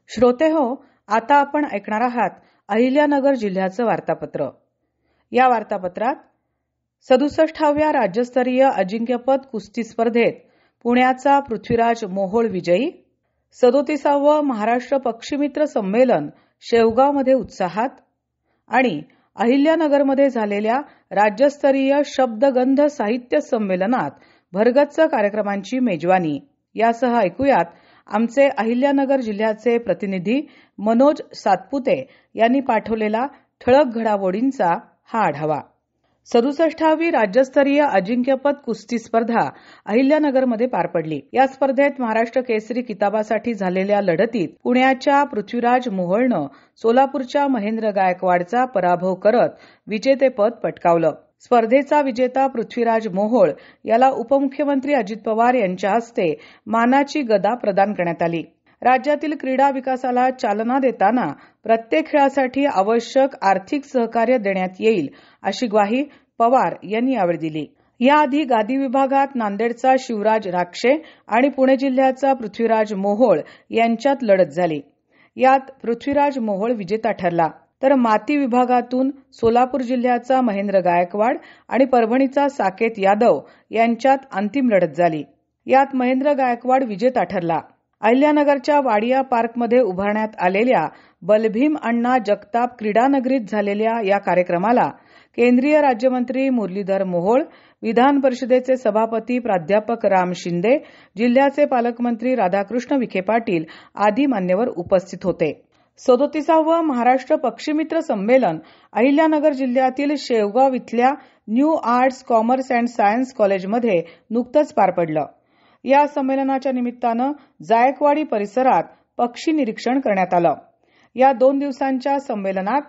श्रोते हो, आता आपण ऐकणार आहात अहिल्यानगर जिल्ह्याचं वार्तापत्र. या वार्तापत्रात 67व्या राज्यस्तरीय अजिंक्यपद कुस्ती स्पर्धेत पुण्याचा पृथ्वीराज मोहोळ विजयी, 37वे महाराष्ट्र पक्षीमित्र संमेलन शेवगावमध्ये उत्साहात आणि अहिल्यानगरमध्ये झालेल्या राज्यस्तरीय शब्दगंध साहित्य संमेलनात भरगच्च कार्यक्रमांची मेजवानी. यासह ऐकूयात आमचे अहिल्यानगर जिल्ह्याचे प्रतिनिधी मनोज सातपुते यांनी पाठवलेला ठळक घडामोडींचा हा आढावा. 67वी राज्यस्तरीय अजिंक्यपद कुस्ती स्पर्धा अहिल्यानगरमध्ये पार पडली. या स्पर्धेत महाराष्ट्र केसरी किताबासाठी झालेल्या लढतीत पुण्याच्या पृथ्वीराज मोहोळनं सोलापूरच्या महेंद्र गायकवाडचा पराभव करत विजेतेपद पटकावलं. स्पर्धेचा विजेता पृथ्वीराज मोहोळ याला उपमुख्यमंत्री अजित पवार यांच्या हस्ते मानाची गदा प्रदान करण्यात आली. राज्यातील क्रीडा विकासाला चालना देताना प्रत्येक खेळासाठी आवश्यक आर्थिक सहकार्य देण्यात येईल अशी ग्वाही पवार यांनी यावेळी दिली. याआधी गादी विभागात नांदेडचा शिवराज राक्षे आणि पुणे जिल्ह्याचा पृथ्वीराज मोहोळ यांच्यात लढत झाली. यात पृथ्वीराज मोहोळ विजेता ठरला, तर माती विभागातून सोलापूर जिल्ह्याचा महेंद्र गायकवाड आणि परभणीचा साकेत यादव यांच्यात अंतिम लढत झाली. यात महेंद्र गायकवाड विजेता ठरला. अहिल्यानगरच्या वाडिया पार्कमध्ये उभारण्यात आलेल्या बलभीम अण्णा जगताप क्रीडानगरीत झालेल्या या कार्यक्रमाला केंद्रीय राज्यमंत्री मुरलीधर मोहोळ, विधान परिषदेचे सभापती प्राध्यापक राम शिंदे, जिल्ह्याचे पालकमंत्री राधाकृष्ण विखे पाटील आदी मान्यवर उपस्थित होते. 37वे महाराष्ट्र पक्षीमित्र संमेलन अहिल्यानगर जिल्ह्यातील शेवगाव इथल्या new arts commerce and science कॉलेजमध्ये नुकतंच पार पडलं. या संमेलनाच्या निमित्तानं जायकवाडी परिसरात पक्षी निरीक्षण करण्यात आलं. या 2 दिवसांच्या संमेलनात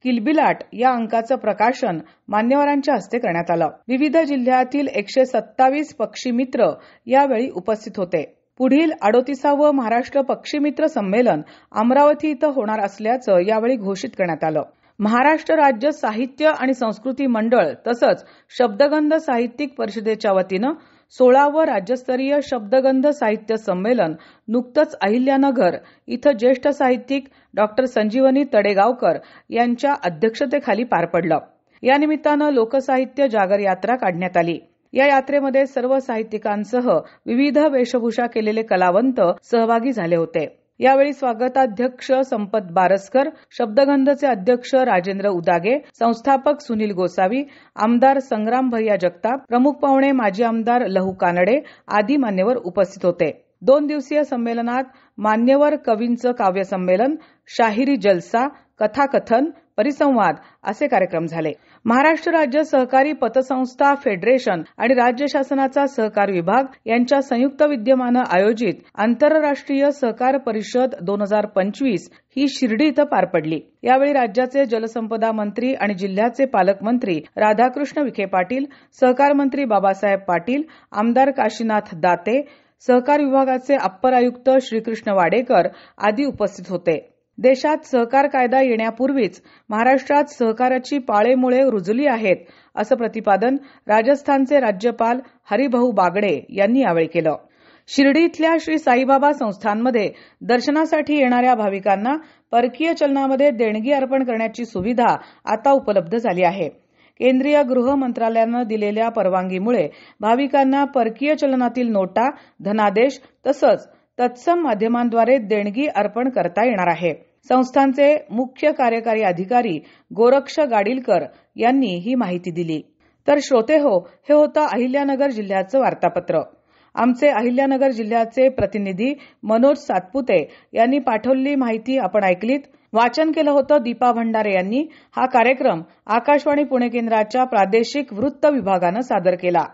किलबिलाट या अंकाचं प्रकाशन मान्यवरांच्या हस्ते करण्यात आलं. विविध जिल्ह्यातील 127 पक्षीमित्र यावेळी उपस्थित होते. पुढील 38वे महाराष्ट्र पक्षीमित्र संमेलन अमरावती इथं होणार असल्याचं यावेळी घोषित करण्यात आलं. महाराष्ट्र राज्य साहित्य आणि संस्कृती मंडळ तसंच शब्दगंध साहित्यिक परिषदेच्या वतीनं 16वे राज्यस्तरीय शब्दगंध साहित्य संमेलन नुकतंच अहिल्यानगर इथं ज्येष्ठ साहित्यिक डॉक्टर संजीवनी तडेगावकर यांच्या अध्यक्षतेखाली पार पडलं. या निमित्तानं लोकसाहित्य जागर यात्रा काढण्यात आली. या यात्रेमध्ये सर्व साहित्यिकांसह विविध वेशभूषा केलेले कलावंत सहभागी झाले होते. यावेळी स्वागताध्यक्ष संपत बारसकर, शब्दगंधचे अध्यक्ष राजेंद्र उदागे, संस्थापक सुनील गोसावी, आमदार संग्राम भैया जगताप, प्रमुख पाहुणे माजी आमदार लहू कानडे आदी मान्यवर उपस्थित होते. 2 दिवसीय संमेलनात मान्यवर कवींचं काव्य संमेलन, शाहिरी जलसा, कथाकथन, परिसंवाद असे कार्यक्रम झाले. महाराष्ट्र राज्य सहकारी पतसंस्था फेडरेशन आणि राज्य शासनाचा सहकार विभाग यांच्या संयुक्त विद्यमानं आयोजित आंतरराष्ट्रीय सहकार परिषद 2025 ही शिर्डी इथं पार पडली. यावेळी राज्याचे जलसंपदा मंत्री आणि जिल्ह्याचे पालकमंत्री राधाकृष्ण विखे पाटील, सहकार मंत्री बाबासाहेब पाटील, आमदार काशीनाथ दाते, सहकार विभागाचे अप्पर आयुक्त श्रीकृष्ण वाडेकर आदी उपस्थित होते. देशात सहकार कायदा येण्यापूर्वीच महाराष्ट्रात सहकाराची पाळेमुळे रुजली आहेत असं प्रतिपादन राजस्थानचे राज्यपाल हरिभाऊ बागडे यांनी यावेळी केलं. शिर्डी इथल्या श्री साईबाबा संस्थानमध्ये दर्शनासाठी येणाऱ्या भाविकांना परकीय चलनामध्ये देणगी अर्पण करण्याची सुविधा आता उपलब्ध झाली आहे. केंद्रीय गृह मंत्रालयानं दिलेल्या परवानगीमुळे भाविकांना परकीय चलनातील नोटा, धनादेश तसंच तत्सम माध्यमांद्वारे देणगी अर्पण करता येणार आहे. संस्थानचे मुख्य कार्यकारी अधिकारी गोरक्ष गाडीलकर यांनी ही माहिती दिली. तर श्रोते हो, हे होतं अहिल्यानगर जिल्ह्याचं वार्तापत्र. आमचे अहिल्यानगर जिल्ह्याचे प्रतिनिधी मनोज सातपुते यांनी पाठवलेली माहिती आपण ऐकलीत. वाचन केलं होतं दीपा भंडारे यांनी. हा कार्यक्रम आकाशवाणी पुणे केंद्राच्या प्रादेशिक वृत्त विभागानं सादर केला.